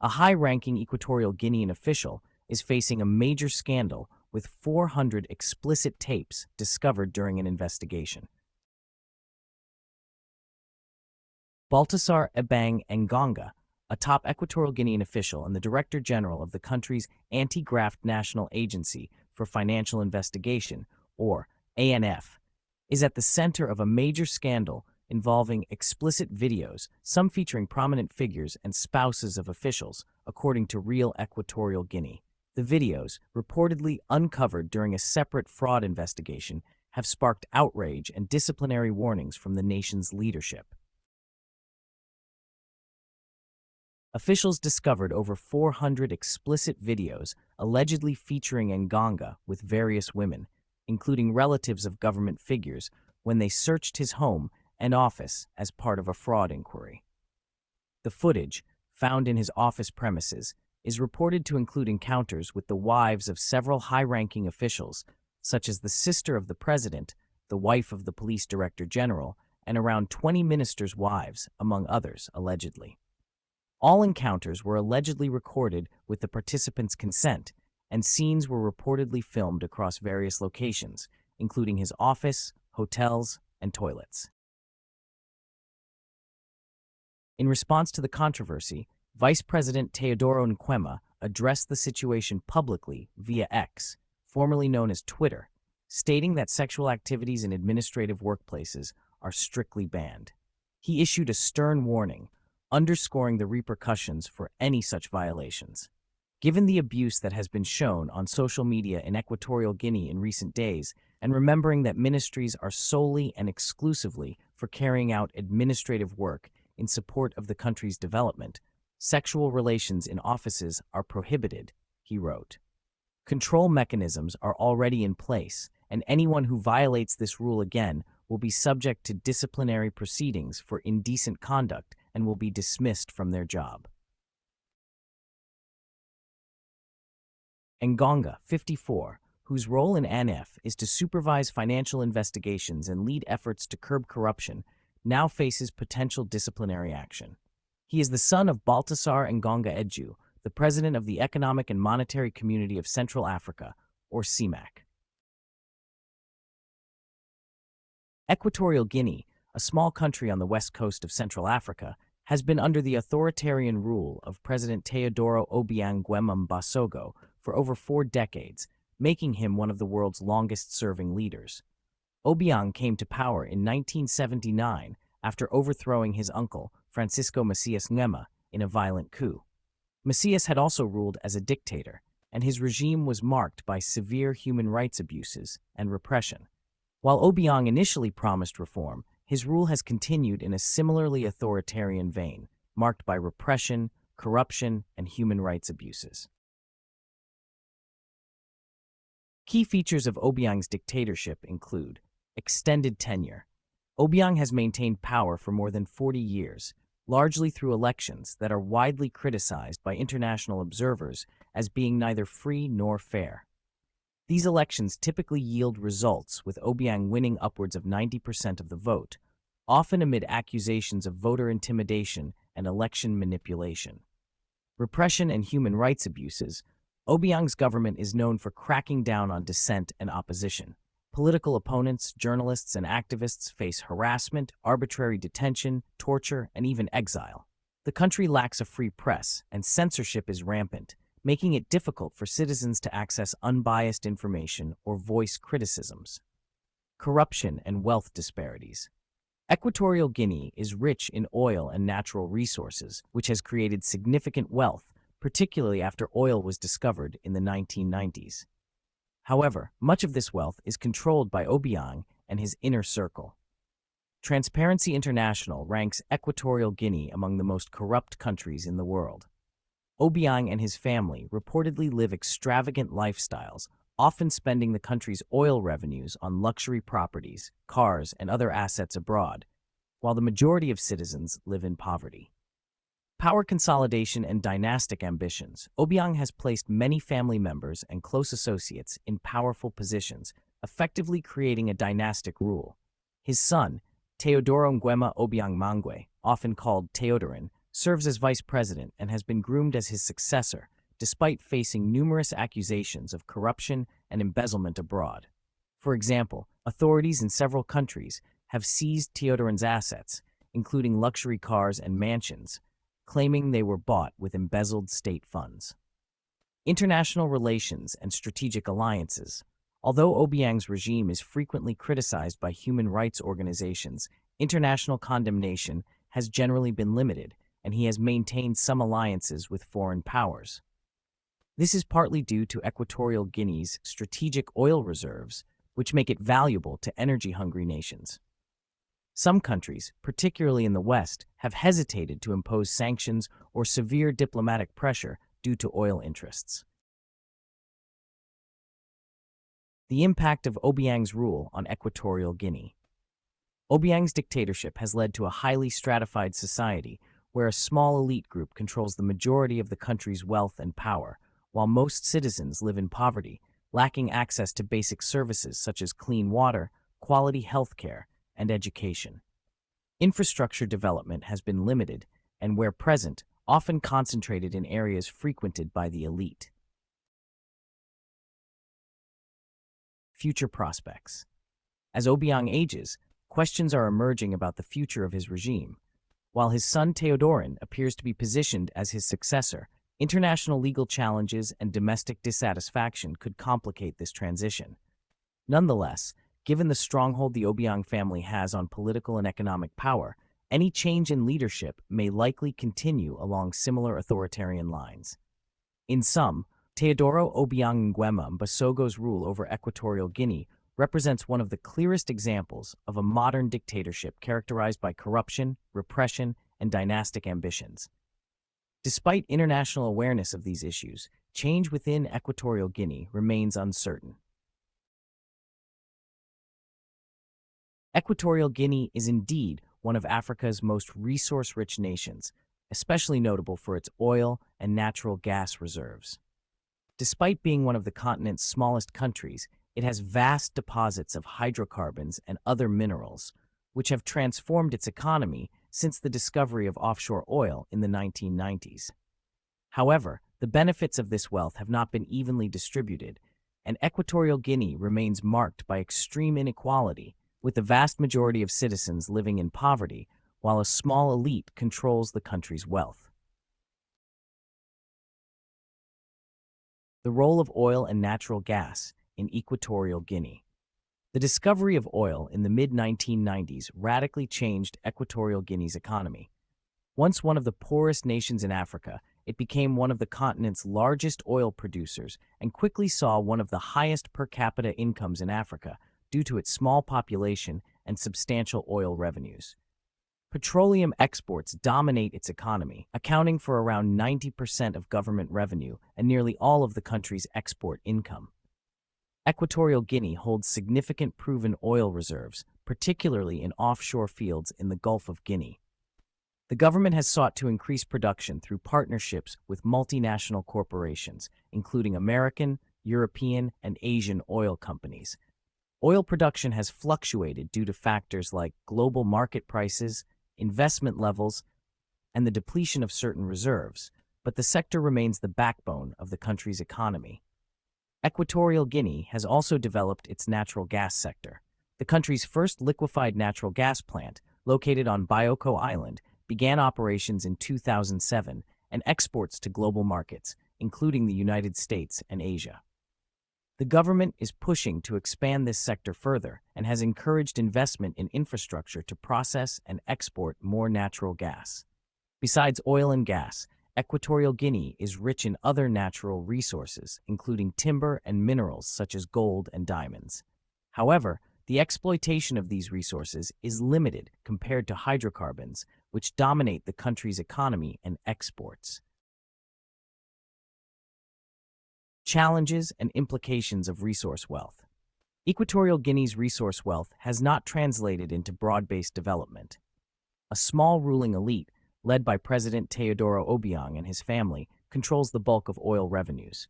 A high-ranking Equatorial Guinean official is facing a major scandal with 400 explicit tapes discovered during an investigation. Baltasar Engonga, a top Equatorial Guinean official and the Director General of the country's Anti-Graft National Agency for Financial Investigation, or ANF, is at the center of a major scandal involving explicit videos, some featuring prominent figures and spouses of officials, according to Real Equatorial Guinea. The videos, reportedly uncovered during a separate fraud investigation, have sparked outrage and disciplinary warnings from the nation's leadership. Officials discovered over 400 explicit videos allegedly featuring Engonga with various women, including relatives of government figures, when they searched his home and office as part of a fraud inquiry. The footage, found in his office premises, is reported to include encounters with the wives of several high-ranking officials, such as the sister of the president, the wife of the police director general, and around 20 ministers' wives, among others, allegedly. All encounters were allegedly recorded with the participants' consent, and scenes were reportedly filmed across various locations, including his office, hotels, and toilets. In response to the controversy, Vice President Teodoro Nkwema addressed the situation publicly via X, formerly known as Twitter, stating that sexual activities in administrative workplaces are strictly banned. He issued a stern warning, underscoring the repercussions for any such violations. Given the abuse that has been shown on social media in Equatorial Guinea in recent days, and remembering that ministries are solely and exclusively for carrying out administrative work in support of the country's development, sexual relations in offices are prohibited, he wrote. Control mechanisms are already in place, and anyone who violates this rule again will be subject to disciplinary proceedings for indecent conduct and will be dismissed from their job. Engonga, 54, whose role in ANF is to supervise financial investigations and lead efforts to curb corruption, now faces potential disciplinary action. He is the son of Baltasar Engonga Eju, the president of the Economic and Monetary Community of Central Africa, or CEMAC. Equatorial Guinea, a small country on the west coast of Central Africa, has been under the authoritarian rule of President Teodoro Obiang Mbasogo for over 4 decades, making him one of the world's longest-serving leaders. Obiang came to power in 1979 after overthrowing his uncle, Francisco Macias Ngema, in a violent coup. Macias had also ruled as a dictator, and his regime was marked by severe human rights abuses and repression. While Obiang initially promised reform, his rule has continued in a similarly authoritarian vein, marked by repression, corruption, and human rights abuses. Key features of Obiang's dictatorship include extended tenure. Obiang has maintained power for more than 40 years, largely through elections that are widely criticized by international observers as being neither free nor fair. These elections typically yield results, with Obiang winning upwards of 90% of the vote, often amid accusations of voter intimidation and election manipulation. Repression and human rights abuses. Obiang's government is known for cracking down on dissent and opposition. Political opponents, journalists, and activists face harassment, arbitrary detention, torture, and even exile. The country lacks a free press, and censorship is rampant, making it difficult for citizens to access unbiased information or voice criticisms. Corruption and wealth disparities. Equatorial Guinea is rich in oil and natural resources, which has created significant wealth, particularly after oil was discovered in the 1990s. However, much of this wealth is controlled by Obiang and his inner circle. Transparency International ranks Equatorial Guinea among the most corrupt countries in the world. Obiang and his family reportedly live extravagant lifestyles, often spending the country's oil revenues on luxury properties, cars, and other assets abroad, while the majority of citizens live in poverty. Power consolidation and dynastic ambitions. Obiang has placed many family members and close associates in powerful positions, effectively creating a dynastic rule. His son, Teodoro Obiang Mangwe, often called Teodorin, serves as vice president and has been groomed as his successor, despite facing numerous accusations of corruption and embezzlement abroad. For example, authorities in several countries have seized Teodorin's assets, including luxury cars and mansions, claiming they were bought with embezzled state funds. International relations and strategic alliances. Although Obiang's regime is frequently criticized by human rights organizations, international condemnation has generally been limited, and he has maintained some alliances with foreign powers. This is partly due to Equatorial Guinea's strategic oil reserves, which make it valuable to energy-hungry nations. Some countries, particularly in the West, have hesitated to impose sanctions or severe diplomatic pressure due to oil interests. The impact of Obiang's rule on Equatorial Guinea. Obiang's dictatorship has led to a highly stratified society where a small elite group controls the majority of the country's wealth and power, while most citizens live in poverty, lacking access to basic services such as clean water, quality health care, and education. Infrastructure development has been limited, and where present, often concentrated in areas frequented by the elite. Future prospects. As Obiang ages, questions are emerging about the future of his regime. While his son Teodorin appears to be positioned as his successor, international legal challenges and domestic dissatisfaction could complicate this transition. Nonetheless, given the stronghold the Obiang family has on political and economic power, any change in leadership may likely continue along similar authoritarian lines. In sum, Teodoro Obiang Nguema Mbasogo's rule over Equatorial Guinea represents one of the clearest examples of a modern dictatorship characterized by corruption, repression, and dynastic ambitions. Despite international awareness of these issues, change within Equatorial Guinea remains uncertain. Equatorial Guinea is indeed one of Africa's most resource-rich nations, especially notable for its oil and natural gas reserves. Despite being one of the continent's smallest countries, it has vast deposits of hydrocarbons and other minerals, which have transformed its economy since the discovery of offshore oil in the 1990s. However, the benefits of this wealth have not been evenly distributed, and Equatorial Guinea remains marked by extreme inequality, with the vast majority of citizens living in poverty, while a small elite controls the country's wealth. The role of oil and natural gas in Equatorial Guinea. The discovery of oil in the mid-1990s radically changed Equatorial Guinea's economy. Once one of the poorest nations in Africa, it became one of the continent's largest oil producers and quickly saw one of the highest per capita incomes in Africa due to its small population and substantial oil revenues. Petroleum exports dominate its economy, accounting for around 90% of government revenue and nearly all of the country's export income. Equatorial Guinea holds significant proven oil reserves, particularly in offshore fields in the Gulf of Guinea. The government has sought to increase production through partnerships with multinational corporations, including American, European, and Asian oil companies. Oil production has fluctuated due to factors like global market prices, investment levels, and the depletion of certain reserves, but the sector remains the backbone of the country's economy. Equatorial Guinea has also developed its natural gas sector. The country's first liquefied natural gas plant, located on Bioko Island, began operations in 2007 and exports to global markets, including the United States and Asia. The government is pushing to expand this sector further and has encouraged investment in infrastructure to process and export more natural gas. Besides oil and gas, Equatorial Guinea is rich in other natural resources, including timber and minerals such as gold and diamonds. However, the exploitation of these resources is limited compared to hydrocarbons, which dominate the country's economy and exports. Challenges and implications of resource wealth. Equatorial Guinea's resource wealth has not translated into broad-based development. A small ruling elite, led by President Teodoro Obiang and his family, controls the bulk of oil revenues.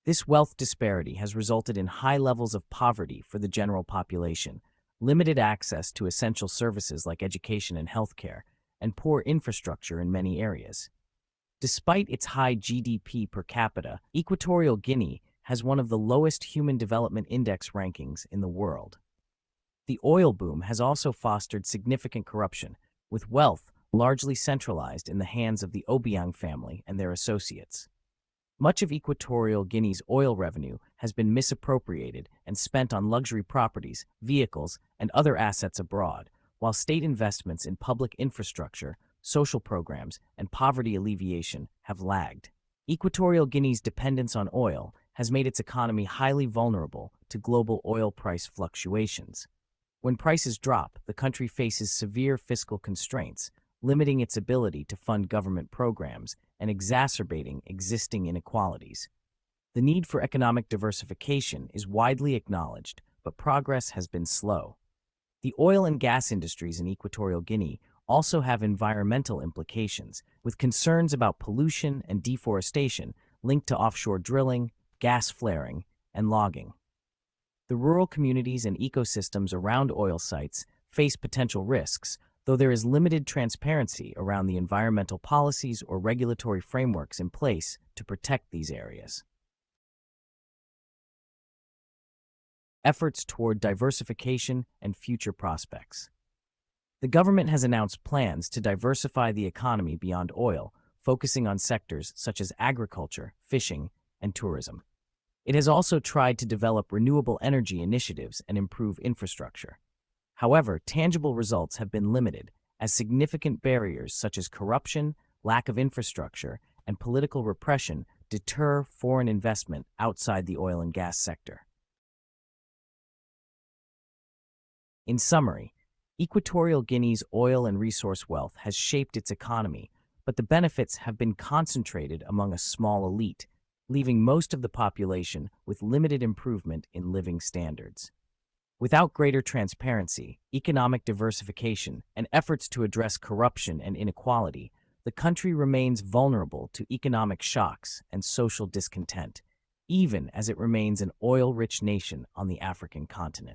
This wealth disparity has resulted in high levels of poverty for the general population, limited access to essential services like education and healthcare, and poor infrastructure in many areas. Despite its high GDP per capita, Equatorial Guinea has one of the lowest Human Development Index rankings in the world. The oil boom has also fostered significant corruption, with wealth largely centralized in the hands of the Obiang family and their associates. Much of Equatorial Guinea's oil revenue has been misappropriated and spent on luxury properties, vehicles, and other assets abroad, while state investments in public infrastructure, social programs, and poverty alleviation have lagged. Equatorial Guinea's dependence on oil has made its economy highly vulnerable to global oil price fluctuations. When prices drop, the country faces severe fiscal constraints, limiting its ability to fund government programs and exacerbating existing inequalities. The need for economic diversification is widely acknowledged, but progress has been slow. The oil and gas industries in Equatorial Guinea also have environmental implications, with concerns about pollution and deforestation linked to offshore drilling, gas flaring, and logging. The rural communities and ecosystems around oil sites face potential risks, though there is limited transparency around the environmental policies or regulatory frameworks in place to protect these areas. Efforts toward diversification and future prospects. The government has announced plans to diversify the economy beyond oil, focusing on sectors such as agriculture, fishing, and tourism. It has also tried to develop renewable energy initiatives and improve infrastructure. However, tangible results have been limited, as significant barriers such as corruption, lack of infrastructure, and political repression deter foreign investment outside the oil and gas sector. In summary, Equatorial Guinea's oil and resource wealth has shaped its economy, but the benefits have been concentrated among a small elite, leaving most of the population with limited improvement in living standards. Without greater transparency, economic diversification, and efforts to address corruption and inequality, the country remains vulnerable to economic shocks and social discontent, even as it remains an oil-rich nation on the African continent.